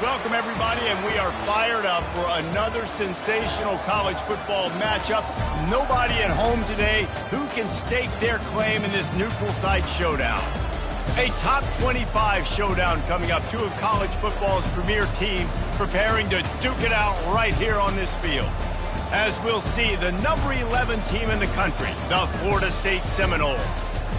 Welcome, everybody, and we are fired up for another sensational college football matchup. Nobody at home today who can stake their claim in this neutral site showdown. A top 25 showdown coming up. Two of college football's premier teams preparing to duke it out right here on this field. As we'll see, the number 11 team in the country, the Florida State Seminoles,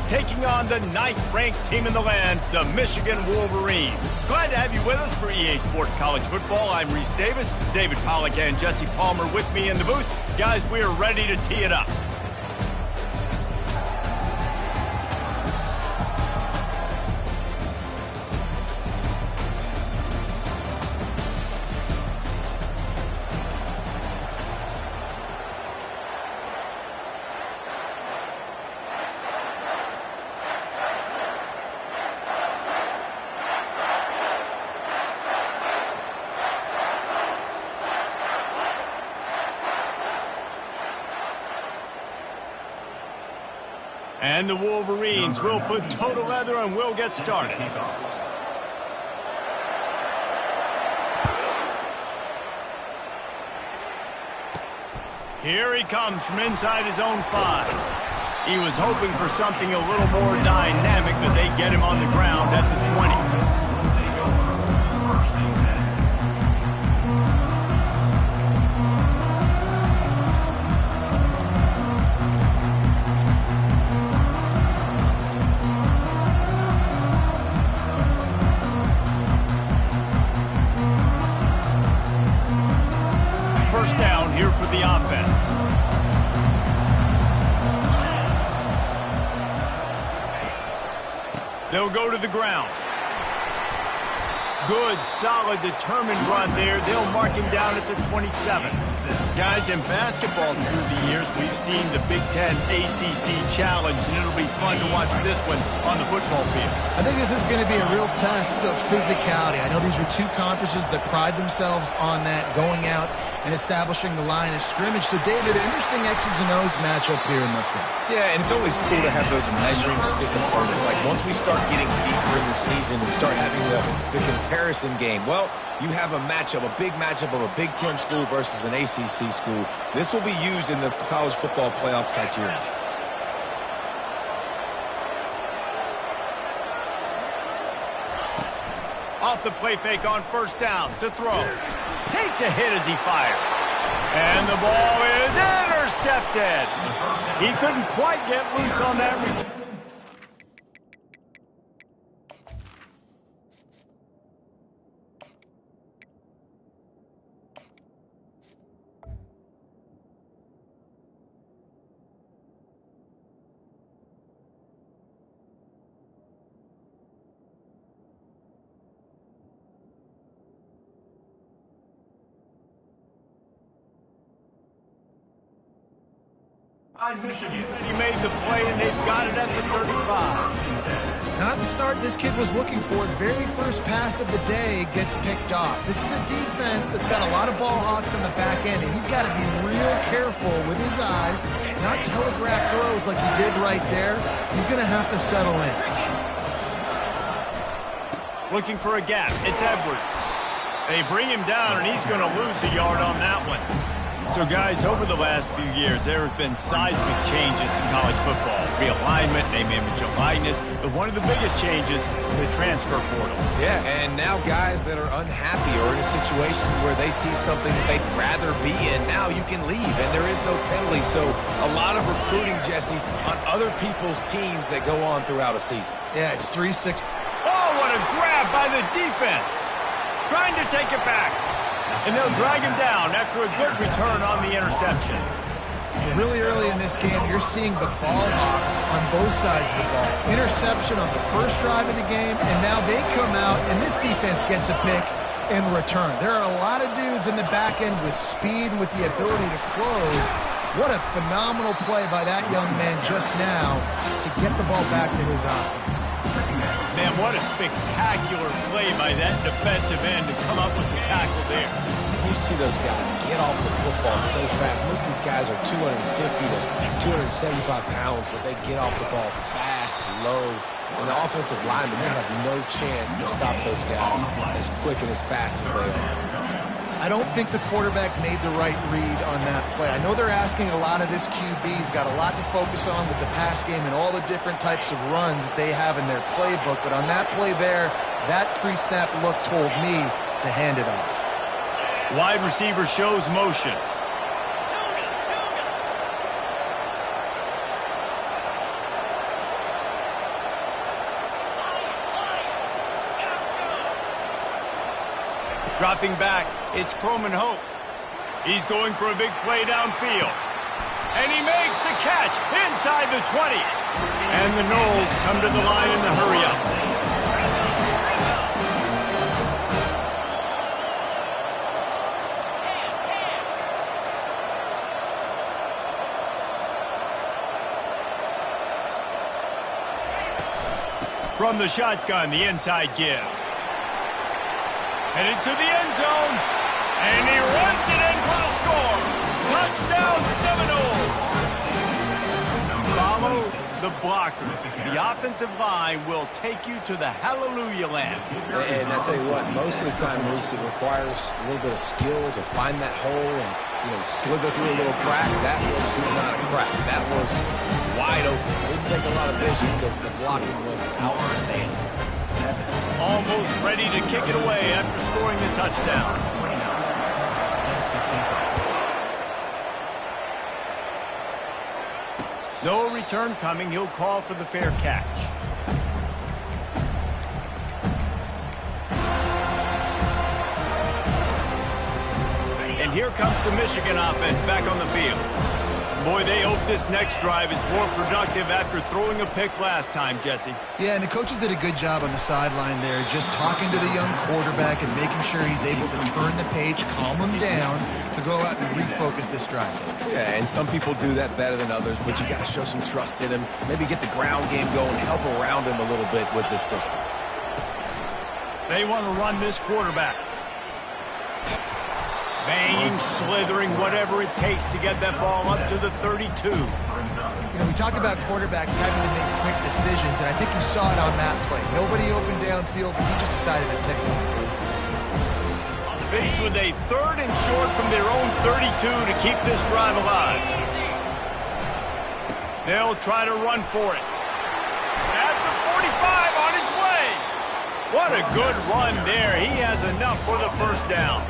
taking on the 9th-ranked team in the land, the Michigan Wolverines. Glad to have you with us for EA Sports College Football. I'm Reese Davis, David Pollack and Jesse Palmer with me in the booth. Guys, we are ready to tee it up. And the Wolverines will put total leather and we'll get started. Here he comes from inside his own 5. He was hoping for something a little more dynamic, but they get him on the ground at the 20. Down here for the offense. They'll go to the ground. Good, solid, determined run there. They'll mark him down at the 27. Guys, in basketball through the years, we've seen the Big Ten ACC Challenge, and it'll be fun to watch this one on the football field. I think this is going to be a real test of physicality. I know these are two conferences that pride themselves on that, going out and establishing the line of scrimmage. So, David, interesting X's and O's matchup here in this one. Yeah, and it's always cool to have those measuring stick opponents. Like, once we start getting deeper in the season and start having the comparison game, well, you have a matchup, a big matchup of a Big Ten school versus an ACC school. This will be used in the college football playoff criteria. Off the play fake on first down to throw. Takes a hit as he fires. And the ball is intercepted. He couldn't quite get loose on that return. Michigan. He made the play, and they've got it at the 35. Not the start this kid was looking for. Very first pass of the day gets picked off. This is a defense that's got a lot of ball hawks on the back end, and he's got to be real careful with his eyes, not telegraph throws like he did right there. He's going to have to settle in. Looking for a gap. It's Edwards. They bring him down, and he's going to lose a yard on that one. So, guys, over the last few years, there have been seismic changes to college football. Realignment, name, image, and likeness. But one of the biggest changes, the transfer portal. Yeah, and now guys that are unhappy or in a situation where they see something that they'd rather be in, now you can leave, and there is no penalty. So a lot of recruiting, Jesse, on other people's teams that go on throughout a season. Yeah, it's 3-6. Oh, what a grab by the defense. Trying to take it back. And they'll drag him down after a good return on the interception. Really early in this game, you're seeing the ball hawks on both sides of the ball. Interception on the first drive of the game, and now they come out, and this defense gets a pick in return. There are a lot of dudes in the back end with speed and with the ability to close. What a phenomenal play by that young man just now to get the ball back to his offense. Man, what a spectacular play by that defensive end to come up with the tackle there. You see those guys get off the football so fast. Most of these guys are 250 to 275 pounds, but they get off the ball fast, low, And the offensive linemen, they have no chance to stop those guys as quick and as fast as they are. I don't think the quarterback made the right read on that play. I know they're asking a lot of this QB. He's got a lot to focus on with the pass game and all the different types of runs that they have in their playbook. But on that play there, that pre-snap look told me to hand it off. Wide receiver shows motion. Dropping back, it's Croman Hope. He's going for a big play downfield. And he makes the catch inside the 20. And the Knowles come to the line in the hurry-up. From the shotgun, the inside give. Headed to the end zone, and he runs it in for the score. Touchdown, Seminoles. Follow the blockers. The offensive line will take you to the hallelujah land. And I tell you what, most of the time, Reese, it requires a little bit of skill to find that hole and, slither through a little crack. That was not a crack. That was wide open. It didn't take a lot of vision because the blocking was outstanding. Almost ready to kick it away after scoring the touchdown. No return coming. He'll call for the fair catch. And here comes the Michigan offense back on the field. Boy, they hope this next drive is more productive after throwing a pick last time, Jesse. Yeah, and the coaches did a good job on the sideline there, just talking to the young quarterback and making sure he's able to turn the page, calm him down, to go out and refocus this drive. Yeah, and some people do that better than others, but you got to show some trust in him, maybe get the ground game going, help around him a little bit with this system. They want to run this quarterback. Banging, slithering, whatever it takes to get that ball up to the 32. We talk about quarterbacks having to make quick decisions, and I think you saw it on that play. Nobody open downfield, and he just decided to take one. Faced with a 3rd and short from their own 32 to keep this drive alive. They'll try to run for it. At the 45 on his way. What a good run there. He has enough for the first down.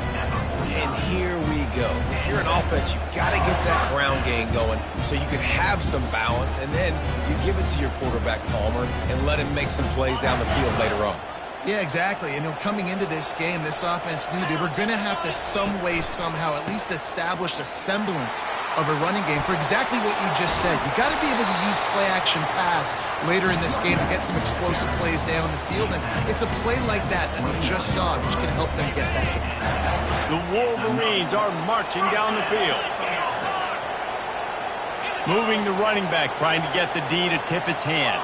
And here we go. If you're an offense, you've got to get that ground game going so you can have some balance, and then you give it to your quarterback, Palmer, and let him make some plays down the field later on. Yeah, exactly. And coming into this game, this offense knew they were going to have to some way, somehow, at least establish a semblance of a running game for exactly what you just said. You got to be able to use play-action pass later in this game to get some explosive plays down the field. And it's a play like that we just saw, which can help them get that. The Wolverines are marching down the field. Moving the running back, trying to get the D to tip its hand.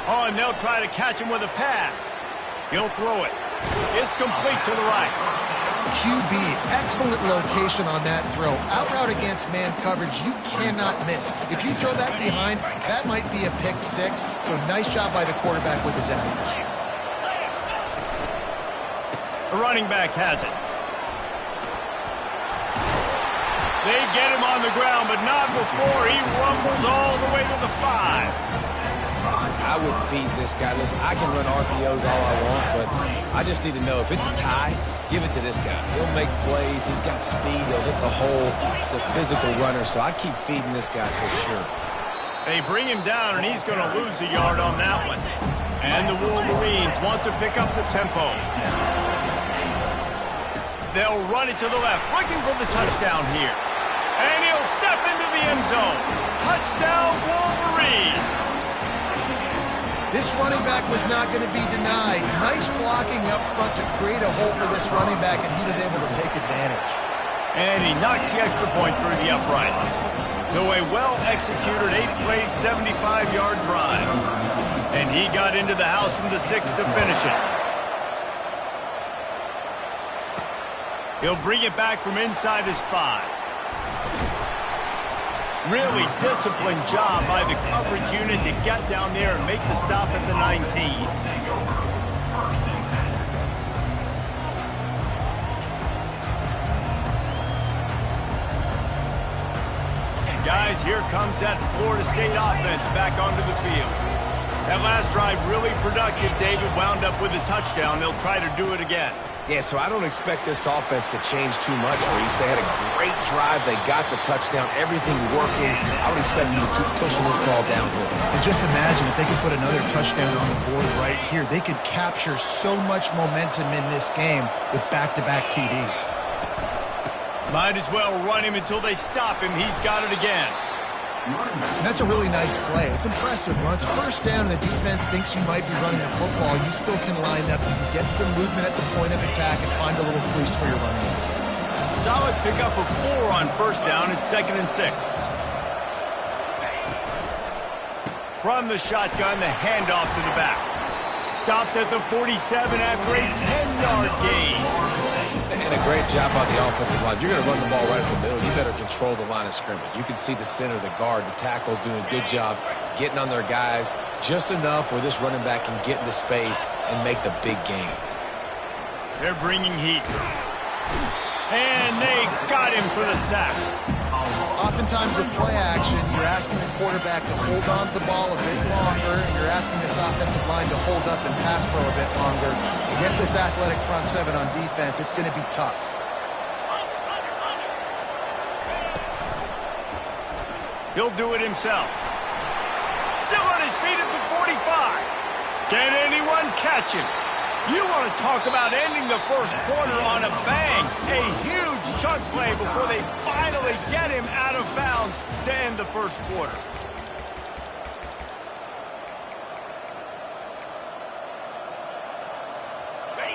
Oh, and they'll try to catch him with a pass. He'll throw it. It's complete to the right. QB, excellent location on that throw. Out route against man coverage, you cannot miss. If you throw that behind, that might be a pick 6. So nice job by the quarterback with his accuracy. The running back has it. They get him on the ground, but not before he rumbles all the way to the 5. I would feed this guy. Listen, I can run RPOs all I want, but I just need to know if it's a tie, give it to this guy. He'll make plays. He's got speed. He'll hit the hole. It's a physical runner, so I keep feeding this guy for sure. They bring him down, and he's going to lose a yard on that one. And the Wolverines want to pick up the tempo. They'll run it to the left, looking for the touchdown here. And he'll step into the end zone. Touchdown, Wolverines. This running back was not going to be denied. Nice blocking up front to create a hole for this running back, and he was able to take advantage. And he knocks the extra point through the uprights. So a well-executed 8-play, 75-yard drive. And he got into the house from the 6 to finish it. He'll bring it back from inside his 5. Really disciplined job by the coverage unit to get down there and make the stop at the 19. Guys, here comes that Florida State offense back onto the field. That last drive really productive. David wound up with a touchdown. They'll try to do it again. Yeah, so I don't expect this offense to change too much, Reese. They had a great drive. They got the touchdown. Everything working. I would expect them to keep pushing this ball downhill. And just imagine if they could put another touchdown on the board right here. They could capture so much momentum in this game with back-to-back TDs. Might as well run him until they stop him. He's got it again. And that's a really nice play. It's impressive. When it's first down and the defense thinks you might be running the football, you still can line up. You can get some movement at the point of attack and find a little crease for your running back. Solid pickup of 4 on first down. It's 2nd and 6. From the shotgun, the handoff to the back. Stopped at the 47 after a 10-yard gain. And a great job on the offensive line. You're going to run the ball right in the middle. You better control the line of scrimmage. You can see the center, the guard, the tackles doing a good job getting on their guys just enough where this running back can get into space and make the big game. They're bringing heat. And they got him for the sack. Oftentimes with play action, you're asking the quarterback to hold on to the ball a bit longer, and you're asking this offensive line to hold up and pass pro a bit longer. Against this athletic front seven on defense, it's going to be tough. He'll do it himself. Still on his feet at the 45. Can anyone catch him? You want to talk about ending the first quarter on a bang. A huge chunk play before they finally get him out of bounds to end the first quarter.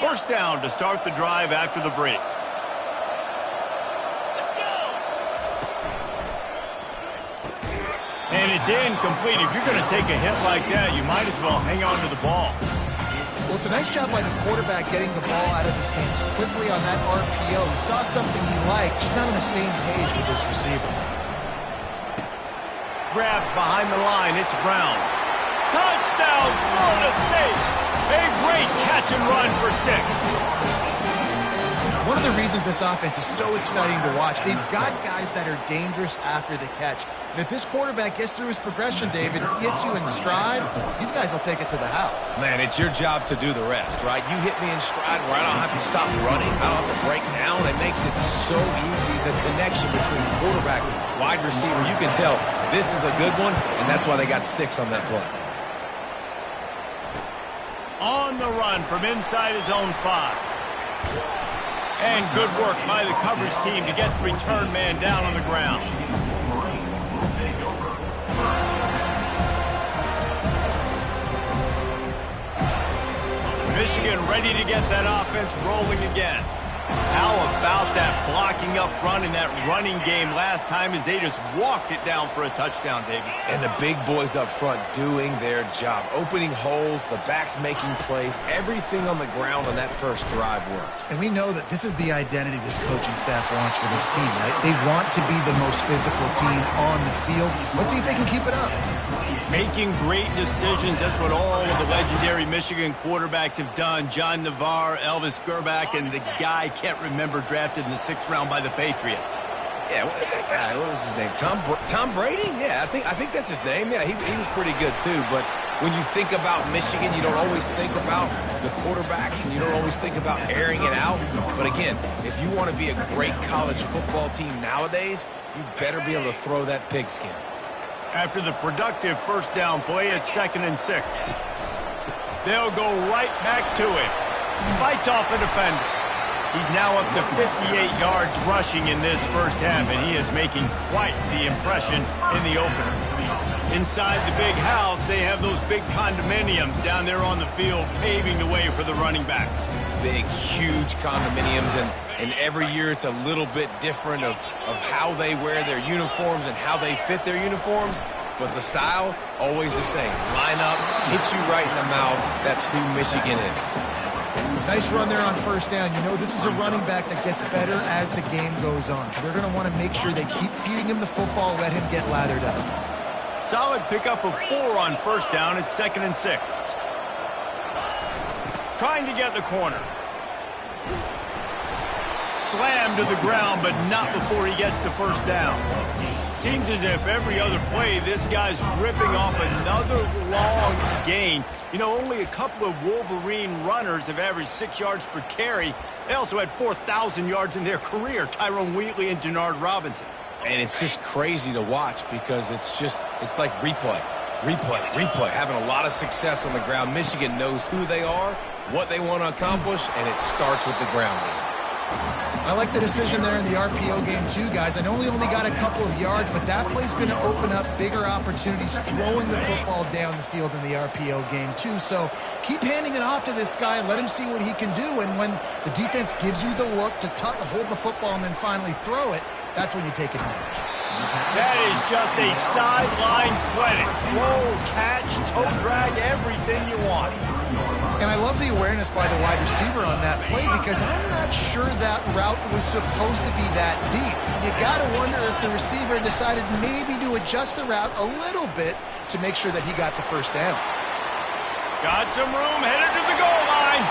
First down to start the drive after the break. Let's go. And it's incomplete. If you're going to take a hit like that, you might as well hang on to the ball. Well, it's a nice job by the quarterback getting the ball out of his hands quickly on that RPO. He saw something he liked, just not on the same page with his receiver. Grabbed behind the line, it's Brown. Touchdown, Florida State! A great catch and run for 6. One of the reasons this offense is so exciting to watch, they've got guys that are dangerous after the catch. And if this quarterback gets through his progression, David, hits you in stride, these guys will take it to the house. Man, it's your job to do the rest, right? You hit me in stride where I don't have to stop running. I don't have to break down. It makes it so easy. The connection between quarterback, wide receiver, you can tell this is a good one, and that's why they got 6 on that play. On the run from inside his own 5. And good work by the coverage team to get the return man down on the ground. Michigan ready to get that offense rolling again. How about that blocking up front in that running game last time as they just walked it down for a touchdown, David? And the big boys up front doing their job. Opening holes, the backs making plays, everything on the ground on that first drive worked. And we know that this is the identity this coaching staff wants for this team, right? They want to be the most physical team on the field. Let's see if they can keep it up. Making great decisions, that's what all of the legendary Michigan quarterbacks have done. John Navarre, Elvis Gerbach, and the guy can't remember drafted in the 6th round by the Patriots. Yeah, that guy, what was his name? Tom Brady? Yeah, I think that's his name. Yeah, he was pretty good too. But when you think about Michigan, you don't always think about the quarterbacks, and you don't always think about airing it out. But again, if you want to be a great college football team nowadays, you better be able to throw that pigskin. After the productive first down play, it's 2nd and 6. They'll go right back to him. Fights off a defender. He's now up to 58 yards rushing in this first half, and he is making quite the impression in the opener. Inside the big house, they have those big condominiums down there on the field, paving the way for the running backs. Big, huge condominiums, and every year it's a little bit different of how they wear their uniforms and how they fit their uniforms, but the style, always the same. Line up, hit you right in the mouth. That's who Michigan is. Nice run there on first down. You know this is a running back that gets better as the game goes on. So they're going to want to make sure they keep feeding him the football, let him get lathered up. Solid pickup of 4 on first down. It's 2nd and 6. Trying to get the corner. Slammed to the ground, but not before he gets the first down. Seems as if every other play, this guy's ripping off another long gain. You know, only a couple of Wolverine runners have averaged 6 yards per carry. They also had 4,000 yards in their career, Tyrone Wheatley and Denard Robinson. And it's just crazy to watch because it's like replay, having a lot of success on the ground. Michigan knows who they are, what they want to accomplish, and it starts with the ground game. I like the decision there in the RPO game too, guys. I know he only got a couple of yards, but that play's going to open up bigger opportunities throwing the football down the field in the RPO game too. So keep handing it off to this guy and let him see what he can do. And when the defense gives you the look to hold the football and then finally throw it, that's when you take advantage. That is just a sideline credit. Throw, catch, toe drag, everything you want. And I love the awareness by the wide receiver on that play because I'm not sure that route was supposed to be that deep. You got to wonder if the receiver decided maybe to adjust the route a little bit to make sure that he got the first down. Got some room, headed to the goal line.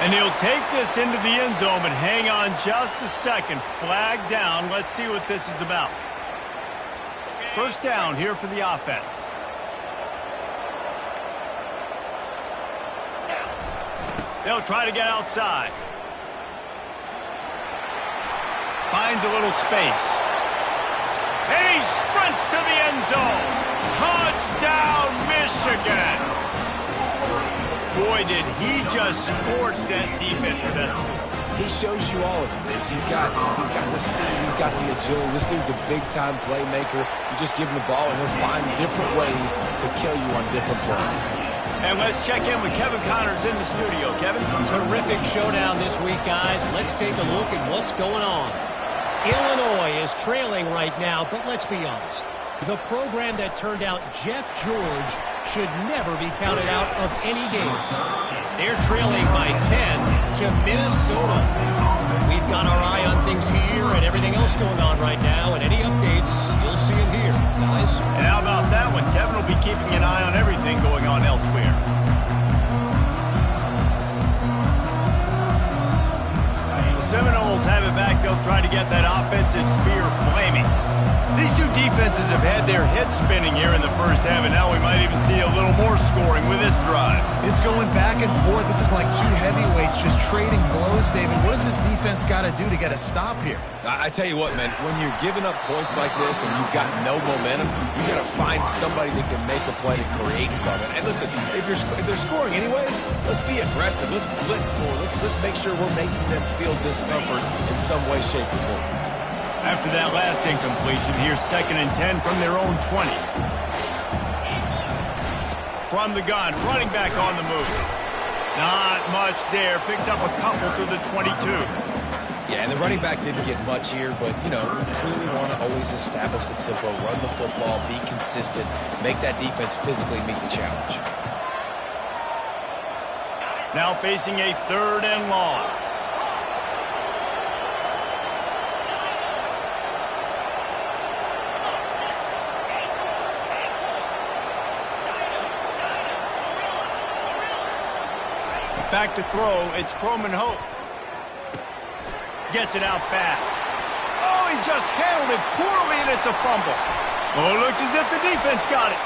And he'll take this into the end zone, but hang on just a second. Flag down. Let's see what this is about. First down here for the offense. They'll try to get outside. Finds a little space. And he sprints to the end zone. Touchdown, Michigan. Boy, did he just scorch that defense for that score. He shows you all of it, Riggs. He's got the speed, he's got the agility. This dude's a big-time playmaker. You just give him the ball, and he'll find different ways to kill you on different plays. And let's check in with Kevin Connors in the studio. Kevin? Terrific showdown this week, guys. Let's take a look at what's going on. Illinois is trailing right now, but let's be honest. The program that turned out Jeff George should never be counted out of any game. They're trailing by 10 to Minnesota. We've got our eye on things here and everything else going on right now, and any updates, you'll see them here, guys. And how about that one? Kevin will be keeping an eye on everything going on elsewhere. The Seminoles have it back. They'll try to get that offensive spear flaming. These two defenses have had their heads spinning here in the first half, and now we might even see a little more scoring with this drive. It's going back and forth. This is like two heavyweights just trading blows, David. What does this defense got to do to get a stop here? I tell you what, man, when you're giving up points like this and you've got no momentum, you got to find somebody that can make a play to create something. And listen, if they're scoring anyways, let's be aggressive. Let's blitz more. Let's make sure we're making them feel discomfort in some way, shape, or form. After that last incompletion, here's 2nd and 10 from their own 20. From the gun, running back on the move. Not much there. Picks up a couple to the 22. Yeah, and the running back didn't get much here, but, you know, we clearly want to always establish the tempo, run the football, be consistent, make that defense physically meet the challenge. Now facing a 3rd and long. Back to throw, it's Croman Hope. Gets it out fast. Oh, he just handled it poorly, and it's a fumble. Oh, it looks as if the defense got it.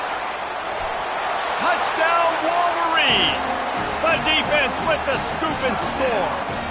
Touchdown, Wolverines! The defense with the scoop and score.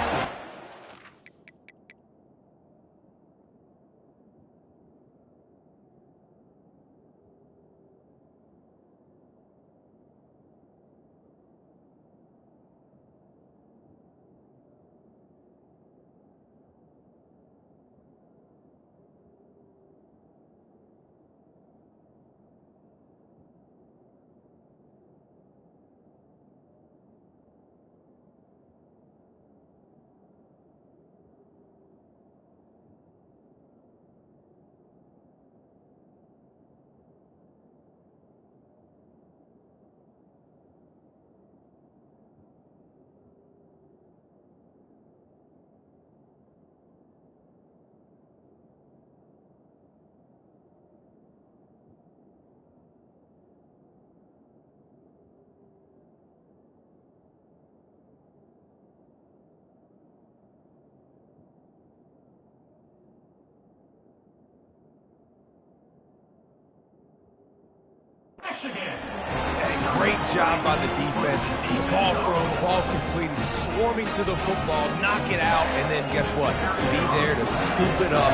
job by the defense. The ball's thrown, the ball's completed, swarming to the football, knock it out, and then guess what? Be there to scoop it up,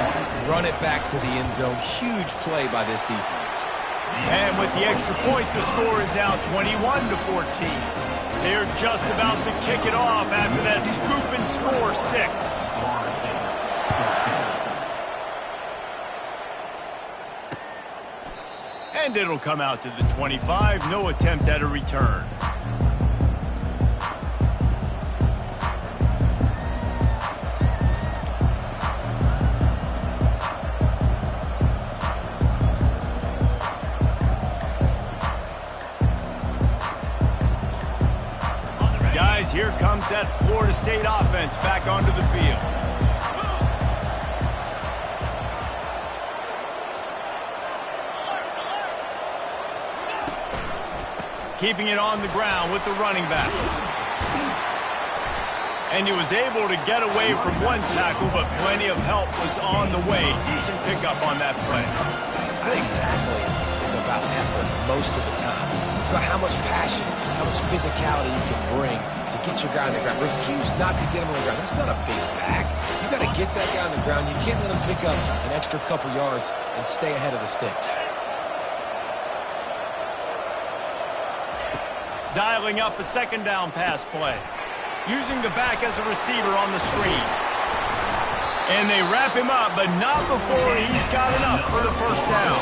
run it back to the end zone. Huge play by this defense. And with the extra point, the score is now 21-14. They're just about to kick it off after that scoop and score 6. And it'll come out to the 25. No attempt at a return. Guys, here comes that Florida State offense back onto the field. Keeping it on the ground with the running back. And he was able to get away from one tackle, but plenty of help was on the way. Decent pickup on that play. I think tackling is about effort most of the time. It's about how much passion, how much physicality you can bring to get your guy on the ground. Refuse not to get him on the ground. That's not a big back. You got to get that guy on the ground. You can't let him pick up an extra couple yards and stay ahead of the sticks. Dialing up a second down pass play. Using the back as a receiver on the screen. And they wrap him up, but not before he's got enough for the first down.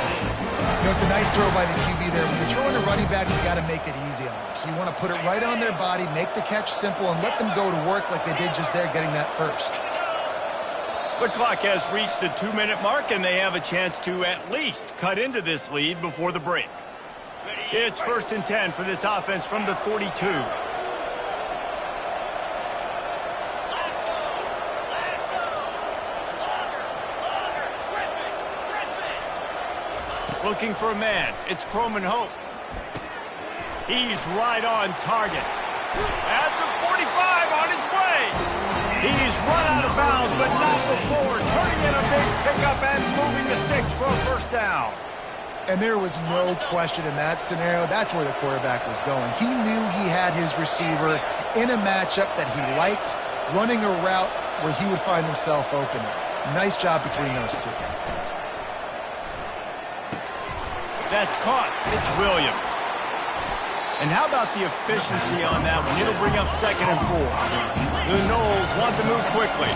You know, it's a nice throw by the QB there. When you're throwing the running backs, you got to make it easy on them. So you want to put it right on their body, make the catch simple, and let them go to work like they did just there getting that first. The clock has reached the 2-minute mark, and they have a chance to at least cut into this lead before the break. It's 1st and 10 for this offense from the 42. Looking for a man. It's Croman Hope. He's right on target. At the 45 on his way. He's run out of bounds, but not before turning in a big pickup and moving the sticks for a first down. And there was no question in that scenario. That's where the quarterback was going. He knew he had his receiver in a matchup that he liked, running a route where he would find himself open. Nice job between those two. That's caught. It's Williams. And how about the efficiency on that one? It'll bring up 2nd and 4. The Noles want to move quickly.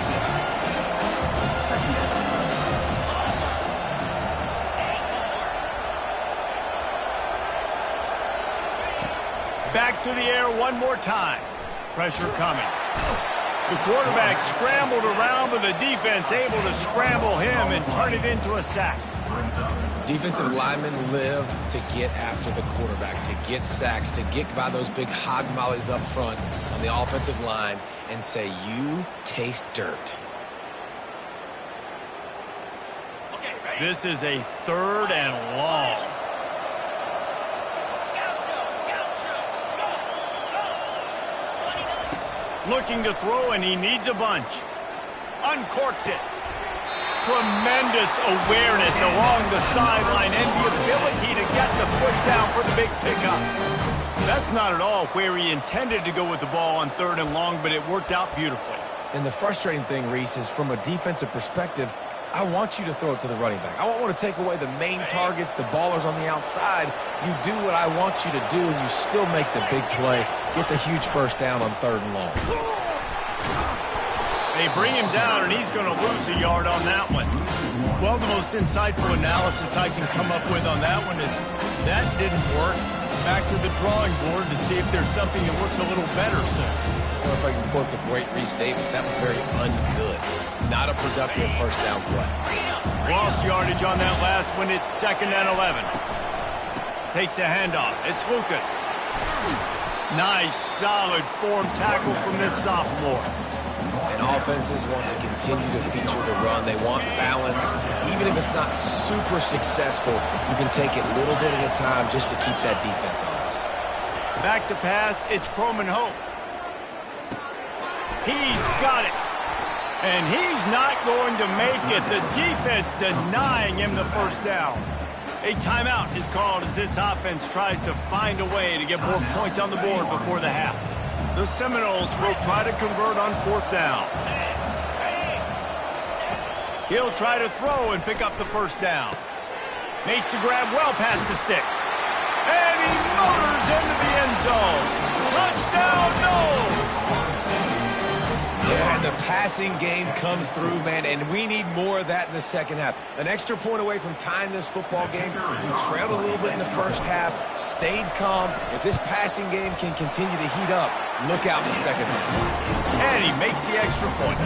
Back to the air one more time. Pressure coming. The quarterback scrambled around, but the defense able to scramble him and turn it into a sack. Defensive linemen live to get after the quarterback, to get sacks, to get by those big hog mollies up front on the offensive line and say, you taste dirt. This is a 3rd and long. Looking to throw, and he needs a bunch. Uncorks it. Tremendous awareness along the sideline and the ability to get the foot down for the big pickup. That's not at all where he intended to go with the ball on 3rd and long, but it worked out beautifully. And the frustrating thing, Reese, is from a defensive perspective, I want you to throw it to the running back. I want to take away the main targets, the ballers on the outside. You do what I want you to do, and you still make the big play, get the huge first down on 3rd and long. They bring him down, and he's going to lose a yard on that one. Well, the most insightful analysis I can come up with on that one is that didn't work. Back to the drawing board to see if there's something that works a little better soon. Or if I can quote the great Reese Davis, that was very ungood. Not a productive first down play. Lost yardage on that last one. It's 2nd and 11. Takes a handoff. It's Lucas. Nice, solid form tackle from this sophomore. And offenses want to continue to feature the run. They want balance. Even if it's not super successful, you can take it little bit at a time just to keep that defense honest. Back to pass. It's Croman Hope. He's got it. And he's not going to make it. The defense denying him the first down. A timeout is called as this offense tries to find a way to get more points on the board before the half. The Seminoles will try to convert on 4th down. He'll try to throw and pick up the first down. Makes the grab well past the sticks. And he motors into the end zone. Touchdown, no! Yeah, and the passing game comes through, man, and we need more of that in the second half. An extra point away from tying this football game. We trailed a little bit in the first half, stayed calm. If this passing game can continue to heat up, look out in the second half. And he makes the extra point.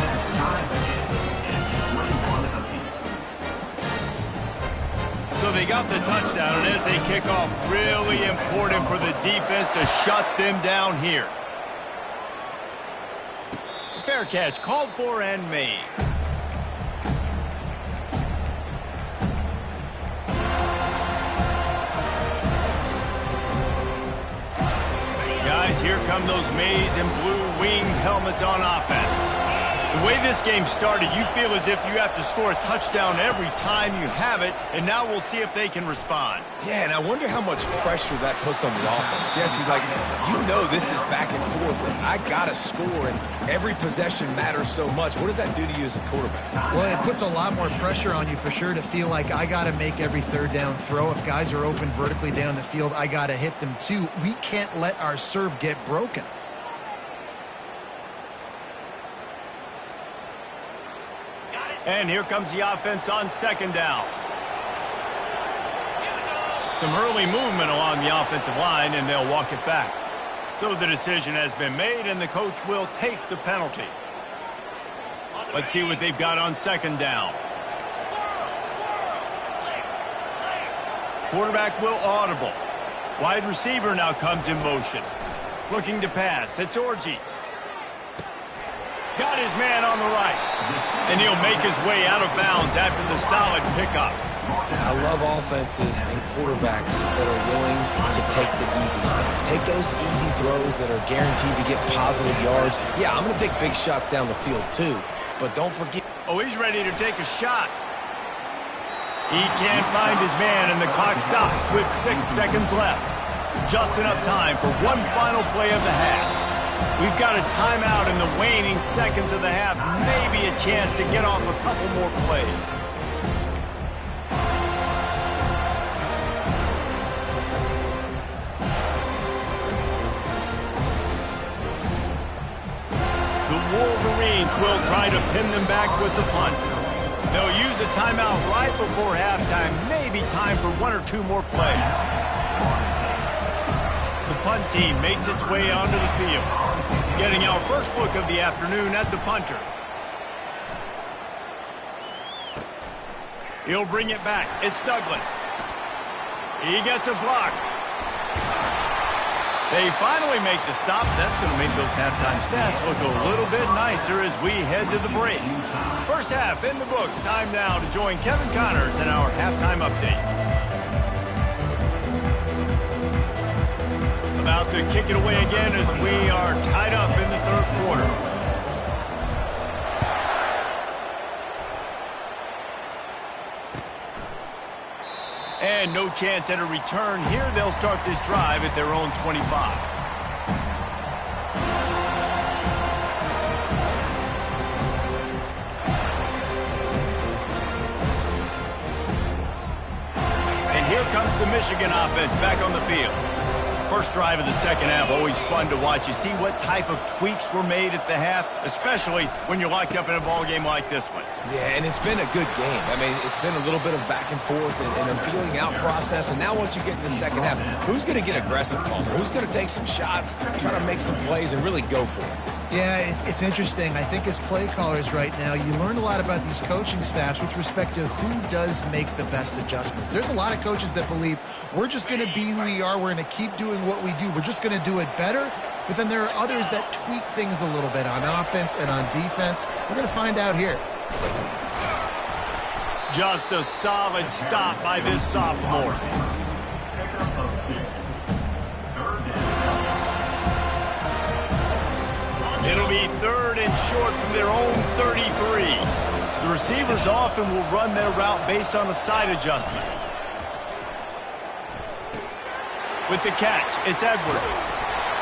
So they got the touchdown, and as they kick off, really important for the defense to shut them down here. Fair catch, called for and made. Guys, here come those maize and blue winged helmets on offense. The way this game started, you feel as if you have to score a touchdown every time you have it, and now we'll see if they can respond. Yeah, and I wonder how much pressure that puts on the offense. Jesse, like, you know this is back and forth, and I got to score, and every possession matters so much. What does that do to you as a quarterback? Well, it puts a lot more pressure on you for sure to feel like I got to make every 3rd down throw. If guys are open vertically down the field, I got to hit them too. We can't let our serve get broken. And here comes the offense on 2nd down. Some early movement along the offensive line, and they'll walk it back. So the decision has been made, and the coach will take the penalty. Let's see what they've got on 2nd down. Quarterback will audible. Wide receiver now comes in motion. Looking to pass. It's Orji. Got his man on the right. And he'll make his way out of bounds after the solid pickup. I love offenses and quarterbacks that are willing to take the easy stuff. Take those easy throws that are guaranteed to get positive yards. Yeah, I'm going to take big shots down the field too. But don't forget. Oh, he's ready to take a shot. He can't find his man, and the clock stops with 6 seconds left. Just enough time for one final play of the half. We've got a timeout in the waning seconds of the half. Maybe a chance to get off a couple more plays. The Wolverines will try to pin them back with the punt. They'll use a timeout right before halftime. Maybe time for 1 or 2 more plays. The punt team makes its way onto the field. Getting our first look of the afternoon at the punter. He'll bring it back. It's Douglas. He gets a block. They finally make the stop. That's going to make those halftime stats look a little bit nicer as we head to the break. First half in the books. Time now to join Kevin Connors in our halftime update. About to kick it away again as we are tied up in the 3rd quarter. And no chance at a return here. They'll start this drive at their own 25. And here comes the Michigan offense back on the field. First drive of the second half, always fun to watch. You see what type of tweaks were made at the half, especially when you're locked up in a ball game like this one. Yeah, and it's been a good game. I mean, it's been a little bit of back and forth and a feeling out process. And now once you get in the second half, who's going to get aggressive, Palmer? Who's going to take some shots, try to make some plays, and really go for it? Yeah, it's interesting. I think as play callers right now, you learn a lot about these coaching staffs with respect to who does make the best adjustments. There's a lot of coaches that believe we're just going to be who we are. We're going to keep doing what we do. We're just going to do it better. But then there are others that tweak things a little bit on offense and on defense. We're going to find out here. Just a solid stop by this sophomore. It'll be 3rd and short from their own 33. The receivers often will run their route based on a side adjustment. With the catch, it's Edwards.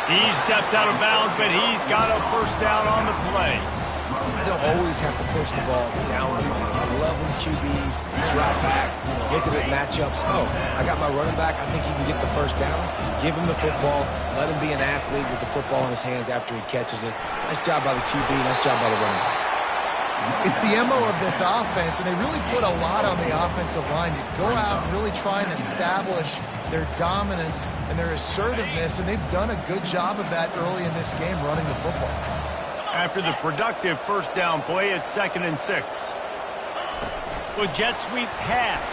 He steps out of bounds, but he's got a first down on the play. I don't always have to push the ball down the field. I love when QBs drop back, look at matchups. Oh, I got my running back. I think he can get the first down. Give him the football. Let him be an athlete with the football in his hands after he catches it. Nice job by the QB. Nice job by the running back. It's the MO of this offense, and they really put a lot on the offensive line to go out and really try and establish their dominance and their assertiveness, and they've done a good job of that early in this game running the football. After the productive first down play, it's 2nd and 6. Well, jet sweep pass.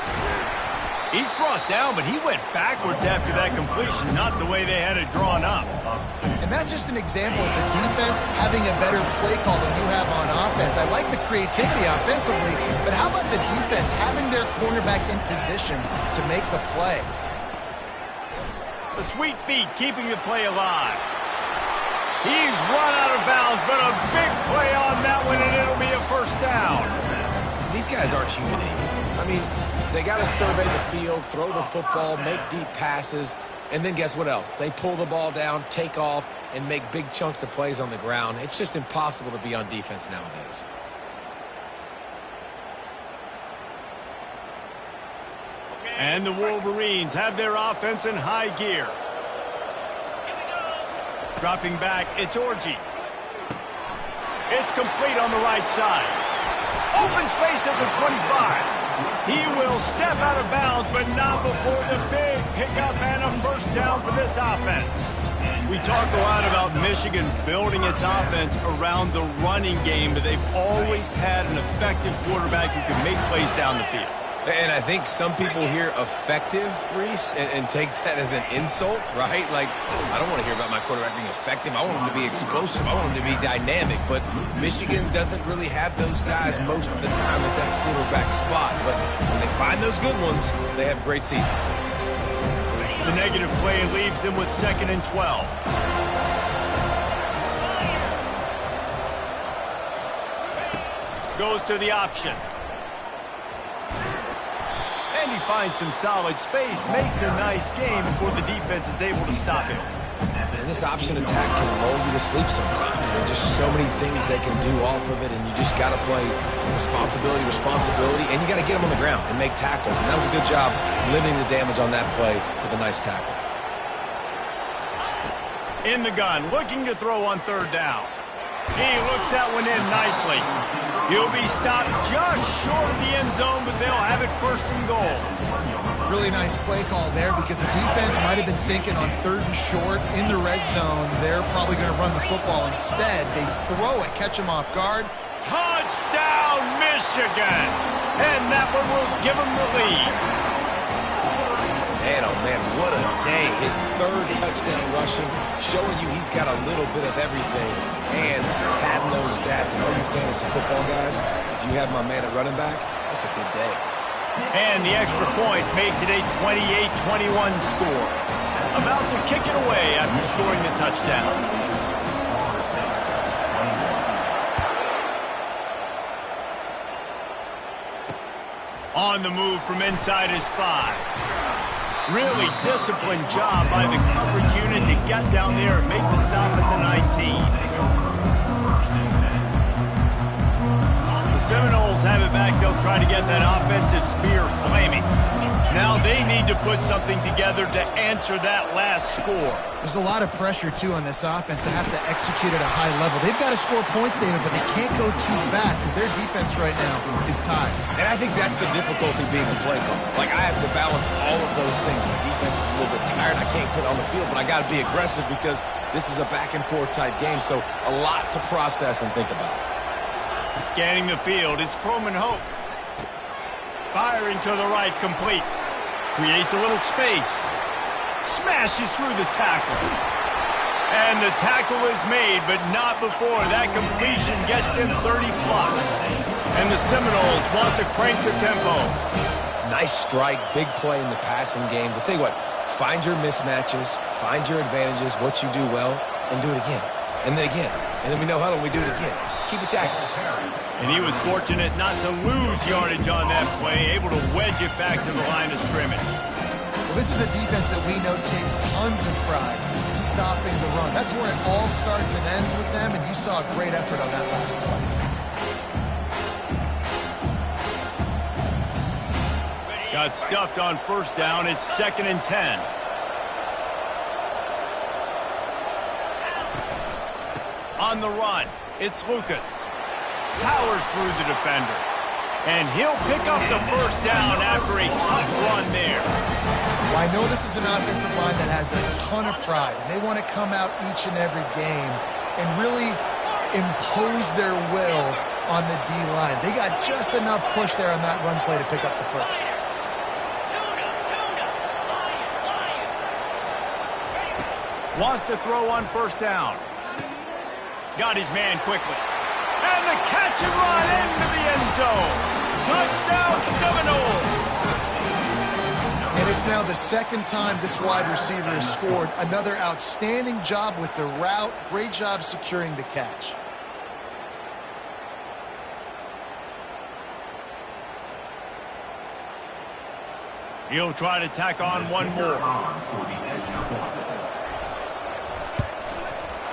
He's brought down, but he went backwards after that completion, not the way they had it drawn up. And that's just an example of the defense having a better play call than you have on offense. I like the creativity offensively, but how about the defense having their cornerback in position to make the play? The sweet feet keeping the play alive. He's run out of bounds, but a big play on that one, and it'll be a first down. These guys aren't human anymore. I mean, they got to survey the field, throw the football, make deep passes, and then guess what else? They pull the ball down, take off, and make big chunks of plays on the ground. It's just impossible to be on defense nowadays. And the Wolverines have their offense in high gear. Dropping back, it's Orji. It's complete on the right side. Open space at the 25. He will step out of bounds, but not before the big pickup and a first down for this offense. We talk a lot about Michigan building its offense around the running game, but they've always had an effective quarterback who can make plays down the field. And I think some people hear effective, Reese, and take that as an insult, right? Like, I don't want to hear about my quarterback being effective. I want him to be explosive. I want him to be dynamic. But Michigan doesn't really have those guys most of the time at that quarterback spot. But when they find those good ones, they have great seasons. The negative play leaves them with 2nd and 12. Goes to the option. And he finds some solid space, makes a nice game before the defense is able to stop him. And this option attack can lull you to sleep sometimes. There are just so many things they can do off of it, and you just got to play responsibility, and you got to get them on the ground and make tackles. And that was a good job limiting the damage on that play with a nice tackle. In the gun, looking to throw on 3rd down. He looks that one in nicely. He'll be stopped just short of the end zone, but they'll have it 1st and goal. Really nice play call there because the defense might have been thinking on 3rd and short in the red zone. They're probably going to run the football instead. They throw it, catch him off guard. Touchdown, Michigan! And that one will give them the lead. Man, oh man, what a day. His 3rd touchdown rushing, showing you he's got a little bit of everything. And padding those stats. And all you fantasy football guys, if you have my man at running back, that's a good day. And the extra point makes it a 28-21 score. About to kick it away after scoring the touchdown. On the move from inside his 5. Really disciplined job by the coverage unit to get down there and make the stop at the 19. The Seminoles have it back. They'll try to get that offensive spear flaming. Now they need to put something together to answer that last score. There's a lot of pressure, too, on this offense to have to execute at a high level. They've got to score points, David, but they can't go too fast because their defense right now is tied. And I think that's the difficulty being a play caller. Like, I have to balance all of those things. My defense is a little bit tired. I can't put it on the field, but I got to be aggressive because this is a back-and-forth type game, so a lot to process and think about. Scanning the field, it's Croman Hope. Firing to the right, complete. Creates a little space. Smashes through the tackle. And the tackle is made, but not before that completion gets them 30-plus. And the Seminoles want to crank the tempo. Nice strike, big play in the passing games. I'll tell you what, find your mismatches, find your advantages, what you do well, and do it again. And then again. And then we know how we do it again. Keep attacking. And he was fortunate not to lose yardage on that play, able to wedge it back to the line of scrimmage. Well, this is a defense that we know takes tons of pride stopping the run. That's where it all starts and ends with them, and you saw a great effort on that last play. Got stuffed on first down. It's 2nd and 10. On the run, it's Lucas. Powers through the defender. And he'll pick up the first down after a tough run there. Well, I know this is an offensive line that has a ton of pride. And they want to come out each and every game and really impose their will on the D-line. They got just enough push there on that run play to pick up the first. Wants to throw on first down. Got his man quickly. And the catch and run into the end zone. Touchdown Seminoles. And it's now the second time this wide receiver has scored. Another outstanding job with the route. Great job securing the catch. He'll try to tack on one more.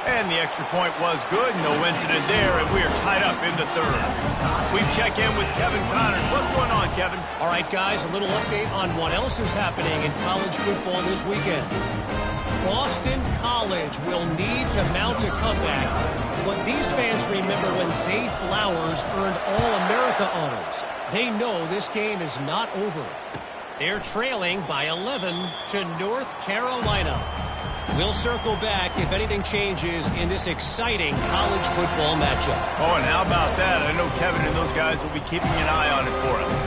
And the extra point was good. No incident there, and we are tied up in the third. We check in with Kevin Connors. What's going on, Kevin? All right, guys, a little update on what else is happening in college football this weekend. Boston College will need to mount a comeback. But these fans remember when Zay Flowers earned All-America honors. They know this game is not over. They're trailing by 11 to North Carolina. We'll circle back if anything changes in this exciting college football matchup. Oh, and how about that? I know Kevin and those guys will be keeping an eye on it for us.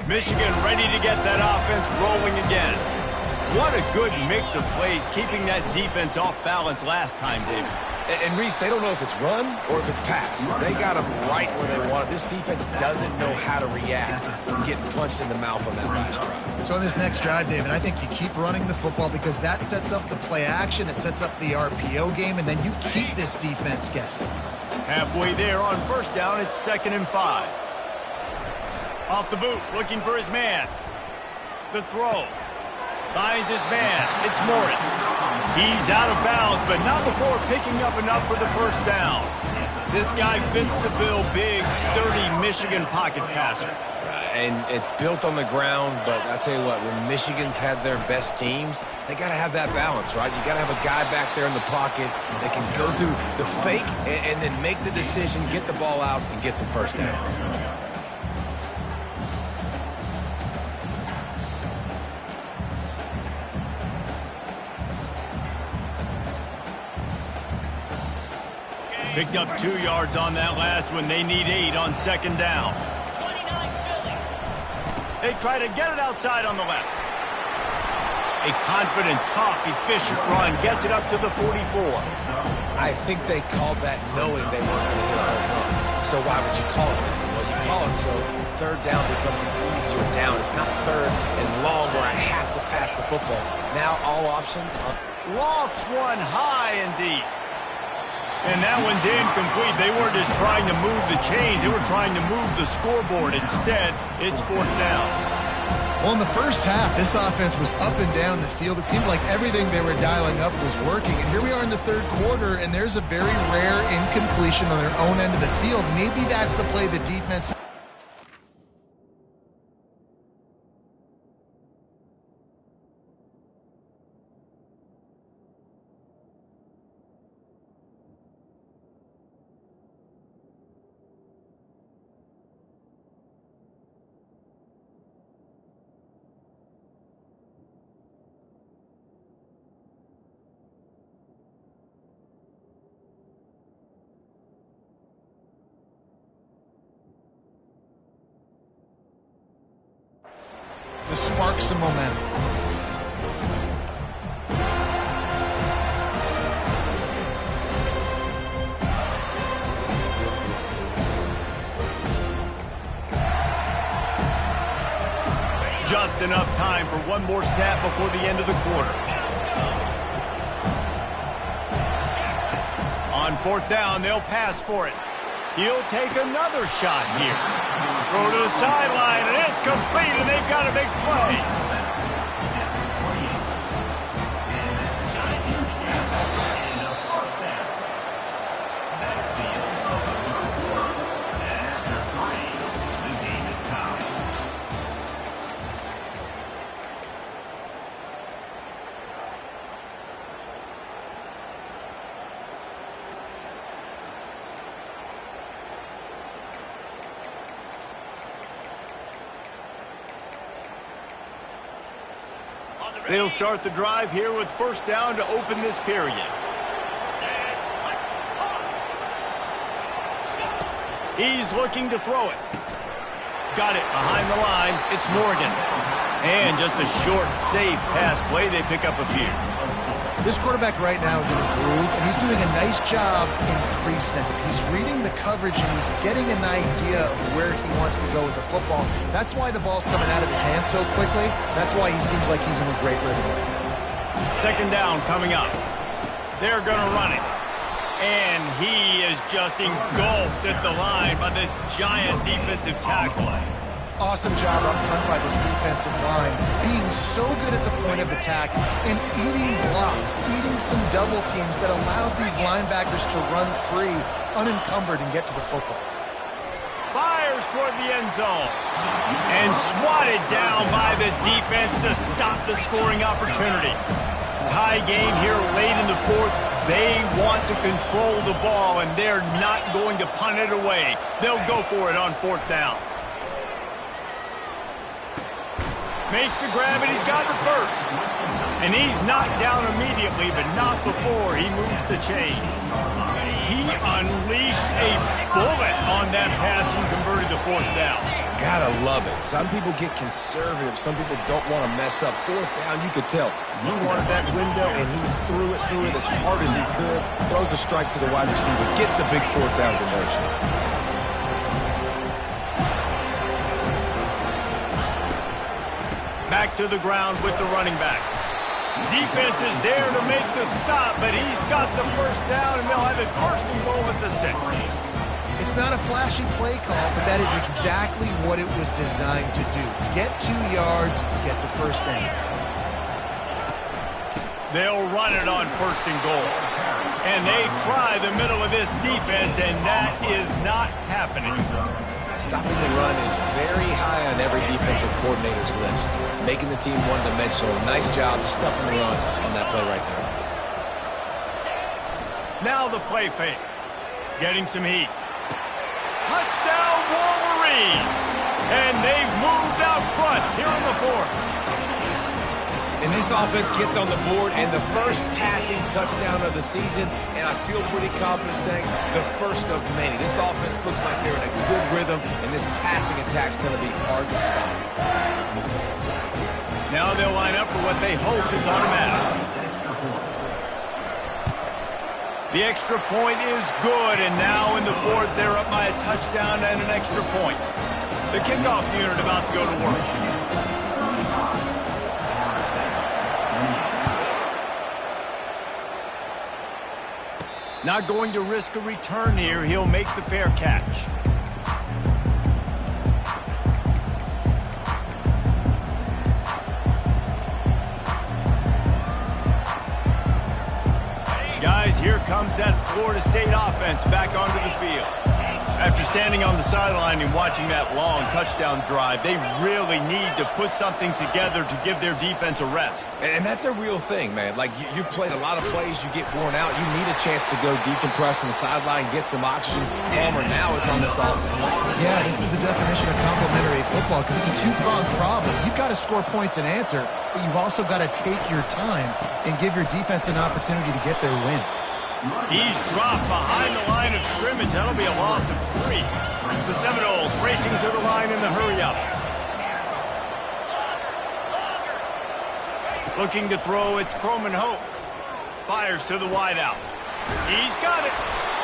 Michigan ready to get that offense rolling again. What a good mix of plays, keeping that defense off balance last time, David. And Reese, they don't know if it's run or if it's pass. They got them right where they want it. This defense doesn't know how to react from getting punched in the mouth on that last drive. So in this next drive, David, I think you keep running the football because that sets up the play action, it sets up the RPO game, and then you keep this defense guessing. Halfway there on first down, it's 2nd and 5. Off the boot, looking for his man. The throw. Finds his man. It's Morris. He's out of bounds, but not before picking up enough for the first down. This guy fits the bill, big, sturdy Michigan pocket passer. And it's built on the ground, but I tell you what, when Michigan's had their best teams, they got to have that balance, right? You got to have a guy back there in the pocket that can go through the fake and then make the decision, get the ball out, and get some first downs. Picked up 2 yards on that last one. They need 8 on second down. They try to get it outside on the left. A confident, tough, efficient run gets it up to the 44. I think they called that knowing they weren't going to hit a home run. So why would you call it that? Well, you call it so third down becomes an easier down. It's not third and long where I have to pass the football. Now all options are... Lofts one high and deep. And that one's incomplete. They weren't just trying to move the chains. They were trying to move the scoreboard. Instead, it's 4th down. Well, in the first half, this offense was up and down the field. It seemed like everything they were dialing up was working. And here we are in the third quarter, and there's a very rare incompletion on their own end of the field. Maybe that's the play the defense... to spark some momentum. Just enough time for one more snap before the end of the quarter. On fourth down, they'll pass for it. He'll take another shot here. Throw to the sideline, and it's complete, and they've got a big play. They'll start the drive here with first down to open this period. He's looking to throw it. Got it behind the line. It's Morgan. And just a short, safe pass play. They pick up a few. This quarterback right now is in a groove, and he's doing a nice job in pre-snap. He's reading the coverage, and he's getting an idea of where he wants to go with the football. That's why the ball's coming out of his hands so quickly. That's why he seems like he's in a great rhythm. Second down coming up. They're going to run it. And he is just engulfed at the line by this giant defensive tackle. Awesome job up front by this defensive line, being so good at the point of attack and eating blocks, eating some double teams that allows these linebackers to run free, unencumbered, and get to the football. Fires toward the end zone. And swatted down by the defense to stop the scoring opportunity. Tie game here late in the fourth. They want to control the ball, and they're not going to punt it away. They'll go for it on fourth down. Makes the grab, and he's got the first. And he's knocked down immediately, but not before he moves the chains. He unleashed a bullet on that pass and converted to fourth down. Gotta love it. Some people get conservative. Some people don't want to mess up. Fourth down, you could tell. He wanted that window, and he threw it as hard as he could. Throws a strike to the wide receiver. Gets the big fourth down conversion. Back to the ground with the running back. Defense is there to make the stop, but he's got the first down, and they'll have it first and goal at the 6. It's not a flashy play call, but that is exactly what it was designed to do. Get 2 yards, get the first down. They'll run it on first and goal. And they try the middle of this defense, and that is not happening. Stopping the run is very high on every defensive coordinator's list. Making the team one-dimensional. Nice job stuffing the run on that play right there. Now the play fake. Getting some heat. Touchdown Wolverines! And they've moved out front here in the fourth. And this offense gets on the board, and the first passing touchdown of the season, and I feel pretty confident saying the first of many. This offense looks like they're in a good rhythm, and this passing attack's going to be hard to stop. Now they'll line up for what they hope is automatic. The extra point is good, and now in the fourth, they're up by a touchdown and an extra point. The kickoff unit about to go to work. Not going to risk a return here. He'll make the fair catch. Guys, here comes that Florida State offense back onto the field. After standing on the sideline and watching that long touchdown drive, they really need to put something together to give their defense a rest. And that's a real thing, man. Like, you played a lot of plays, you get worn out. You need a chance to go decompress on the sideline, get some oxygen. Palmer, now it's on this offense. Yeah, this is the definition of complementary football because it's a two-pronged problem. You've got to score points and answer, but you've also got to take your time and give your defense an opportunity to get their win. He's dropped behind the line of scrimmage. That'll be a loss of 3. The Seminoles racing to the line in the hurry-up. Looking to throw, it's Croman Hope. Fires to the wideout. He's got it.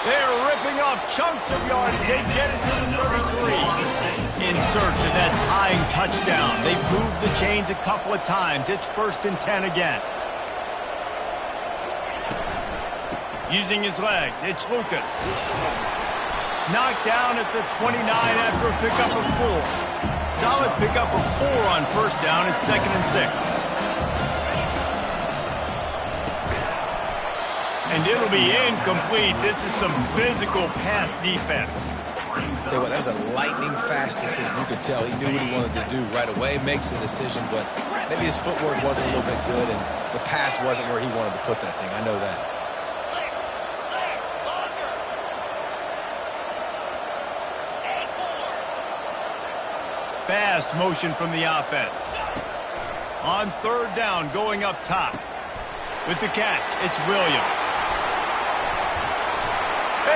They're ripping off chunks of yardage. They get it to the 33. In search of that tying touchdown. They've moved the chains a couple of times. It's 1st and 10 again. Using his legs, it's Lucas. Knocked down at the 29 after a pickup of 4. Solid pickup of 4 on first down. It's 2nd and 6. And it'll be incomplete. This is some physical pass defense. Tell you what, that was a lightning-fast decision. You could tell he knew what he wanted to do right away. Makes the decision, but maybe his footwork wasn't a little bit good, and the pass wasn't where he wanted to put that thing. I know that. Fast motion from the offense. On 3rd down, going up top. With the catch, it's Williams.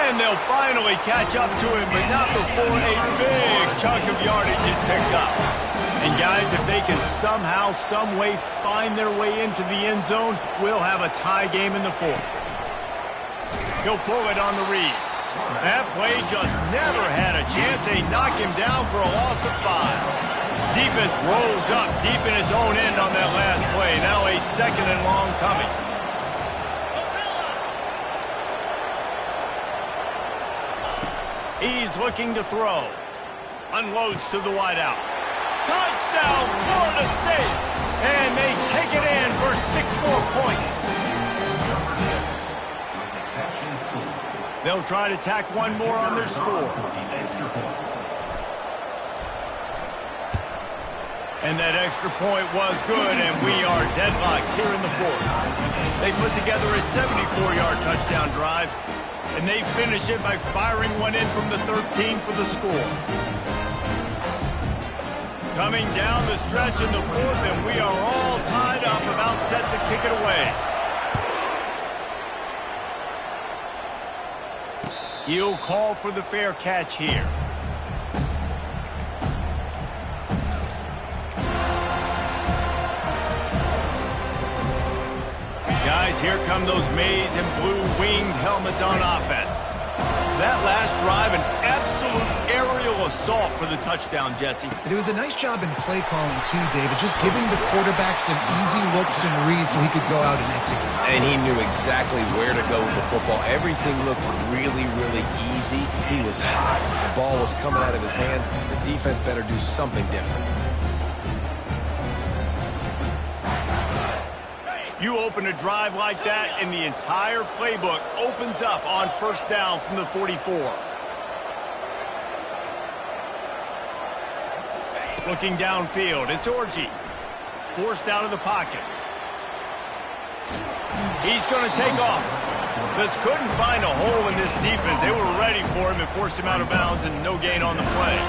And they'll finally catch up to him, but not before a big chunk of yardage is picked up. And guys, if they can somehow, some way find their way into the end zone, we'll have a tie game in the 4th. He'll pull it on the read. That play just never had a chance. They knock him down for a loss of 5. Defense rolls up deep in its own end on that last play. Now a 2nd and long coming. He's looking to throw. Unloads to the wideout. Touchdown, Florida State! And they take it in for 6 more points. They'll try to tack one more on their score. And that extra point was good, and we are deadlocked here in the 4th. They put together a 74-yard touchdown drive, and they finish it by firing one in from the 13 for the score. Coming down the stretch in the 4th, and we are all tied up, about set to kick it away. He'll call for the fair catch here. Guys, here come those maize and blue winged helmets on offense. That last drive, an absolute aerial assault for the touchdown, Jesse. It was a nice job in play calling, too, David, just giving the quarterback some easy looks and reads so he could go out and execute. And he knew exactly where to go with the football. Everything looked really, really easy. He was hot. The ball was coming out of his hands. The defense better do something different. You open a drive like that, and the entire playbook opens up on first down from the 44. Looking downfield, it's Orji. Forced out of the pocket. He's going to take off. Just couldn't find a hole in this defense. They were ready for him and forced him out of bounds, and no gain on the play.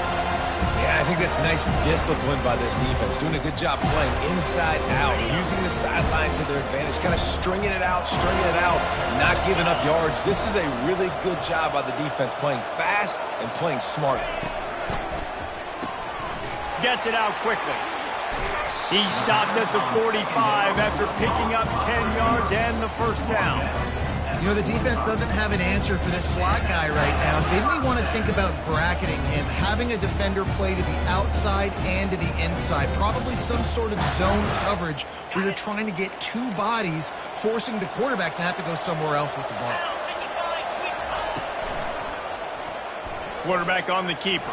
Yeah, I think that's nice discipline by this defense. Doing a good job playing inside out, using the sideline to their advantage, kind of stringing it out, not giving up yards. This is a really good job by the defense, playing fast and playing smart. Gets it out quickly. He stopped at the 45 after picking up 10 yards and the first down. You know, the defense doesn't have an answer for this slot guy right now. They may want to think about bracketing him, having a defender play to the outside and to the inside. Probably some sort of zone coverage where you're trying to get 2 bodies, forcing the quarterback to have to go somewhere else with the ball. Quarterback on the keeper.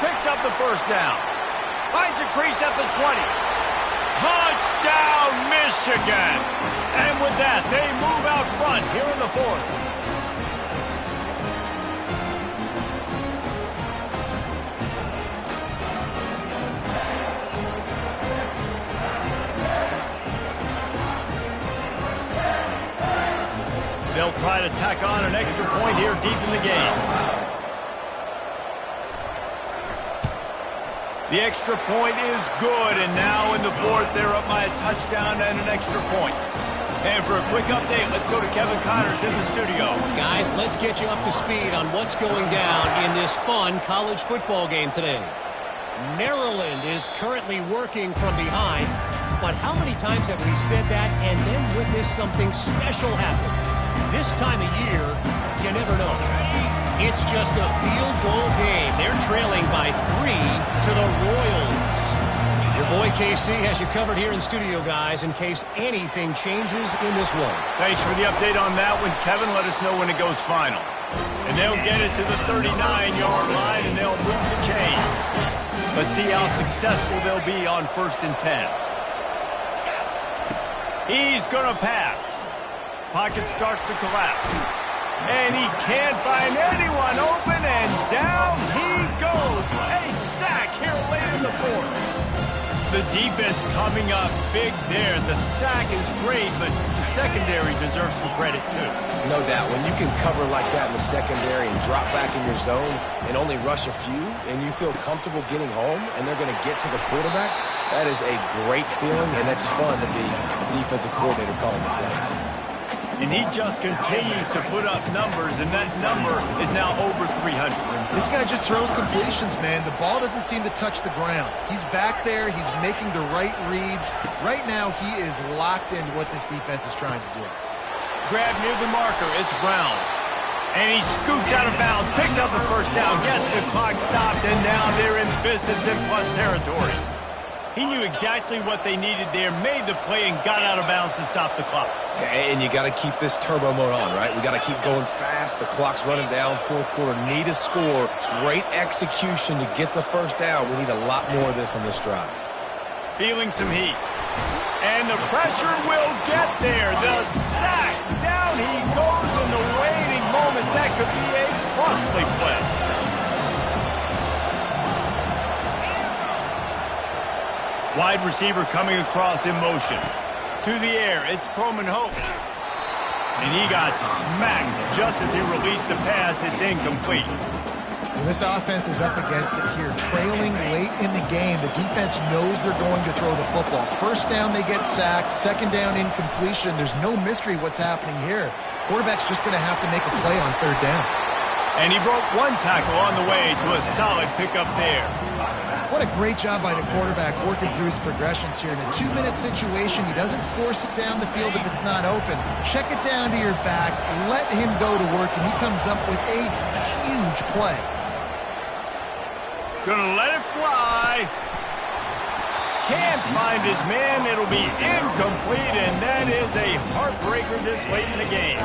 Picks up the first down. Finds a crease at the 20. Touchdown, Michigan! And with that, they move out front here in the 4th. They'll try to tack on an extra point here deep in the game. The extra point is good, and now in the 4th, they're up by a touchdown and an extra point. And for a quick update, let's go to Kevin Connors in the studio. Guys, let's get you up to speed on what's going down in this fun college football game today. Maryland is currently working from behind, but how many times have we said that and then witnessed something special happen? This time of year, you never know. It's just a field goal game. They're trailing by 3 to the Royals. Your boy KC has you covered here in studio, guys, in case anything changes in this one. Thanks for the update on that one, Kevin. Let us know when it goes final. And they'll get it to the 39-yard line, and they'll move the chain. Let's see how successful they'll be on 1st and 10. He's going to pass. Pocket starts to collapse. And he can't find anyone open, and down he goes. A sack here late in the 4th. The defense coming up big there. The sack is great, but the secondary deserves some credit, too. No doubt. When you can cover like that in the secondary and drop back in your zone and only rush a few, and you feel comfortable getting home, and they're going to get to the quarterback, that is a great feeling, and that's fun to be a defensive coordinator calling the plays. And he just continues to put up numbers, and that number is now over 300. This guy just throws completions, man. The ball doesn't seem to touch the ground. He's back there. He's making the right reads. Right now, he is locked into what this defense is trying to do. Grab near the marker. It's Brown. And he scoops out of bounds, picks up the first down, gets the clock stopped, and now they're in business in plus territory. He knew exactly what they needed there, made the play, and got out of bounds to stop the clock. And you got to keep this turbo mode on, right? We got to keep going fast. The clock's running down. 4th quarter, need a score. Great execution to get the first down. We need a lot more of this on this drive. Feeling some heat. And the pressure will get there. The sack. Down he goes in the waiting moments. That could be a costly play. Wide receiver coming across in motion. To the air, it's Croman Hope. And he got smacked just as he released the pass. It's incomplete. When this offense is up against it here, trailing late in the game, the defense knows they're going to throw the football. First down, they get sacked. Second down, incompletion. There's no mystery what's happening here. Quarterback's just going to have to make a play on 3rd down. And he broke one tackle on the way to a solid pickup there. What a great job by the quarterback working through his progressions here. In a 2-minute situation, he doesn't force it down the field if it's not open. Check it down to your back, let him go to work, and he comes up with a huge play. Gonna let it fly. Can't find his man. It'll be incomplete, and that is a heartbreaker this late in the game.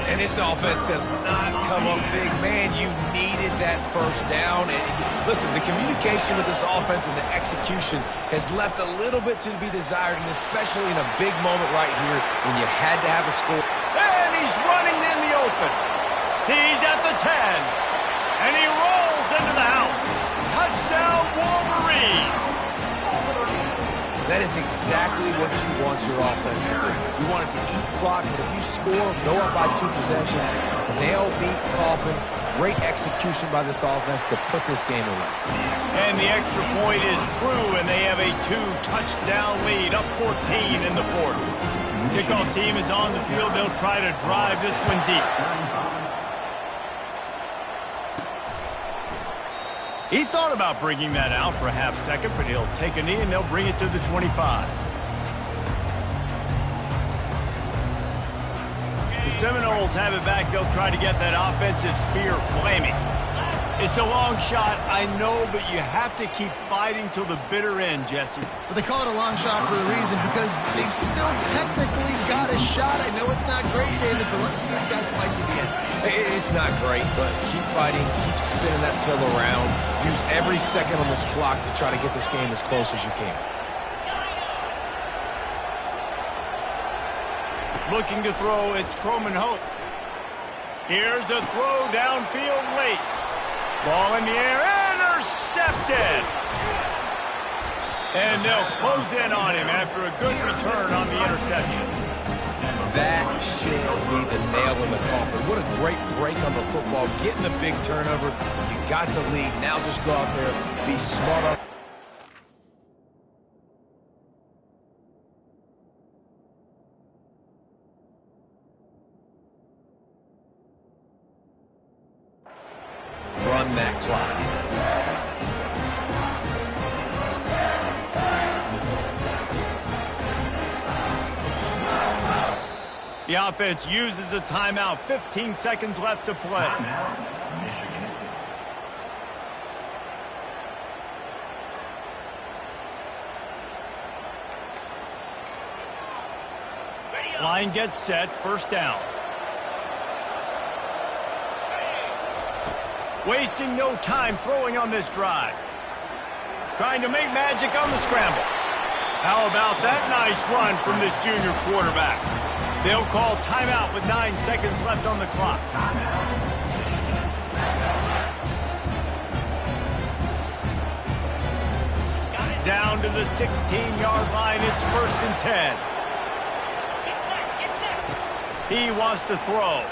And this offense does not come up big. Man, you needed that first down. And listen, the communication with this offense and the execution has left a little bit to be desired, and especially in a big moment right here when you had to have a score. And he's running in the open. He's at the 10. And he rolls into the house. Touchdown, Wolverine. That is exactly what you want your offense to do. You want it to eat clock, but if you score, go up by 2 possessions, nail, beat, coffin. Great execution by this offense to put this game away. And the extra point is true, and they have a 2-touchdown lead, up 14 in the 4th. Kickoff team is on the field. They'll try to drive this one deep. He thought about bringing that out for a half second, but he'll take a knee and they'll bring it to the 25. The Seminoles have it back. They'll try to get that offensive spear flaming. It's a long shot, I know, but you have to keep fighting till the bitter end, Jesse. But they call it a long shot for a reason, because they've still technically got a shot. I know it's not great, David, but let's see these guys fight to the end. It's not great, but keep fighting, keep spinning that pill around. Use every second on this clock to try to get this game as close as you can. Looking to throw, it's Croman Hope. Here's a throw downfield late. Ball in the air, intercepted. And they'll close in on him after a good return on the interception. That should be the nail in the coffin. What a great break on the football. Getting the big turnover. You got the lead. Now just go out there, be smart on. Run that clock. The offense uses a timeout. 15 seconds left to play. Line gets set, first down. Wasting no time throwing on this drive. Trying to make magic on the scramble. How about that nice run from this junior quarterback? They'll call timeout with 9 seconds left on the clock. Down to the 16-yard line, it's 1st and 10. He wants to throw.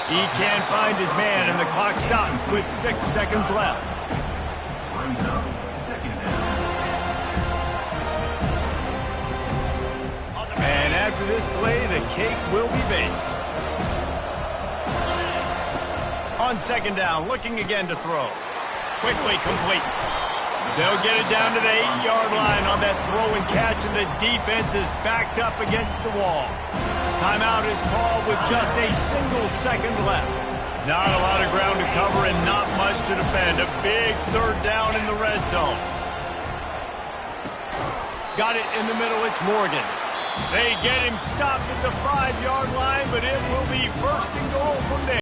He can't find his man, and the clock stops with 6 seconds left. And after this play, the cake will be baked. On 2nd down, looking again to throw. Quickly complete. They'll get it down to the 8-yard line on that throw and catch, and the defense is backed up against the wall. Timeout is called with just a single second left. Not a lot of ground to cover and not much to defend. A big 3rd down in the red zone. Got it in the middle, it's Morgan. They get him stopped at the 5-yard line, but it will be 1st and goal from there.